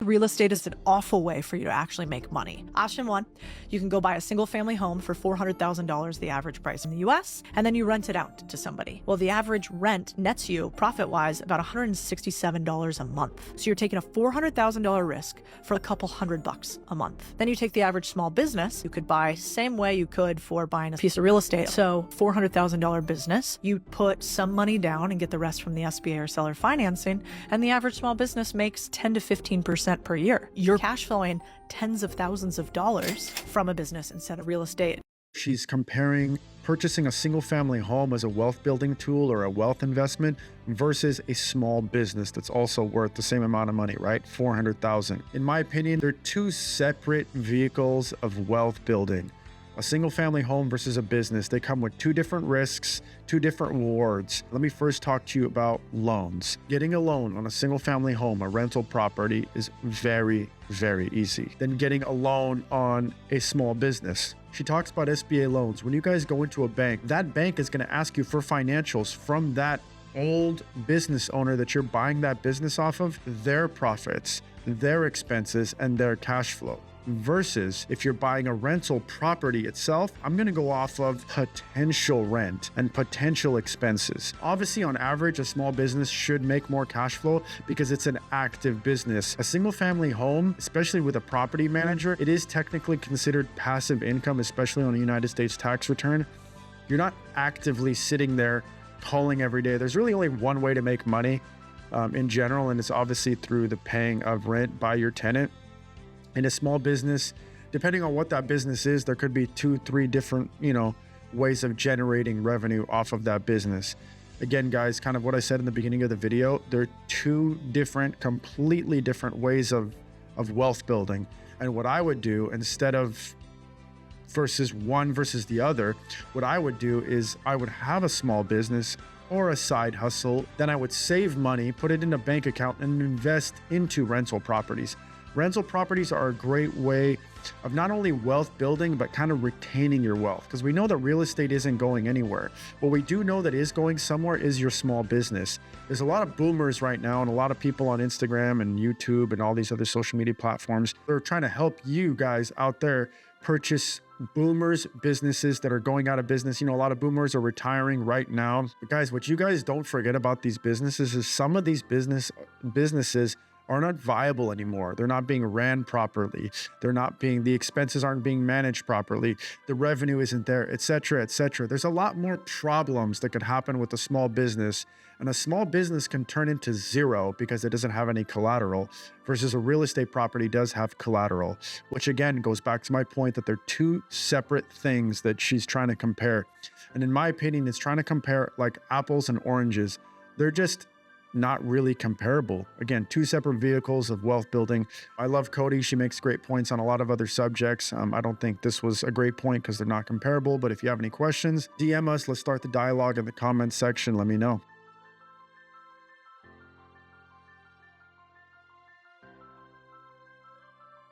Real estate is an awful way for you to actually make money. Option one, you can go buy a single family home for $400,000, the average price in the US, and then you rent it out to somebody. Well, the average rent nets you, profit-wise, about $167 a month. So you're taking a $400,000 risk for a couple $100 a month. Then you take the average small business, you could buy same way you could for buying a piece of real estate. So $400,000 business, you put some money down and get the rest from the SBA or seller financing, and the average small business makes 10 to 15% per year. You're cash flowing tens of thousands of dollars from a business instead of real estate. She's comparing purchasing a single family home as a wealth building tool or a wealth investment versus a small business that's also worth the same amount of money, right? 400,000. In my opinion, they're two separate vehicles of wealth building. A single family home versus a business, they come with two different risks, two different rewards. Let me first talk to you about loans. Getting a loan on a single family home, a rental property, is very, very easy. Then getting a loan on a small business. She talks about SBA loans. When you guys go into a bank, that bank is going to ask you for financials from that old business owner that you're buying that business off of, their profits, their expenses, and their cash flow. Versus if you're buying a rental property itself, I'm going to go off of potential rent and potential expenses. Obviously, on average, a small business should make more cash flow because it's an active business. A single family home, especially with a property manager, it is technically considered passive income, especially on a United States tax return. You're not actively sitting there calling every day. There's really only one way to make money in general, and it's obviously through the paying of rent by your tenant. In a small business, depending on what that business is, there could be 2-3 different, ways of generating revenue off of that business. Again, guys, kind of what I said in the beginning of the video, there are two different, completely different ways of wealth building. And what I would do instead of versus one versus the other, what I would do is I would have a small business or a side hustle. Then I would save money, put it in a bank account, and invest into rental properties. Rental properties are a great way of not only wealth building, but kind of retaining your wealth, because we know that real estate isn't going anywhere. What we do know that is going somewhere is your small business. There's a lot of boomers right now and a lot of people on Instagram and YouTube and all these other social media platforms. They're trying to help you guys out there purchase boomers businesses that are going out of business. A lot of boomers are retiring right now. But guys, what you guys don't forget about these businesses is some of these businesses are not viable anymore. They're not being ran properly. The expenses aren't being managed properly. The revenue isn't there, et cetera, et cetera. There's a lot more problems that could happen with a small business, and a small business can turn into zero because it doesn't have any collateral, versus a real estate property does have collateral, which again goes back to my point that they're two separate things that she's trying to compare. And in my opinion, it's trying to compare like apples and oranges. They're just not really comparable. Again, two separate vehicles of wealth building. I love Cody. She makes great points on a lot of other subjects. I don't think this was a great point because they're not comparable, but if you have any questions, DM us. Let's start the dialogue in the comments section. Let me know.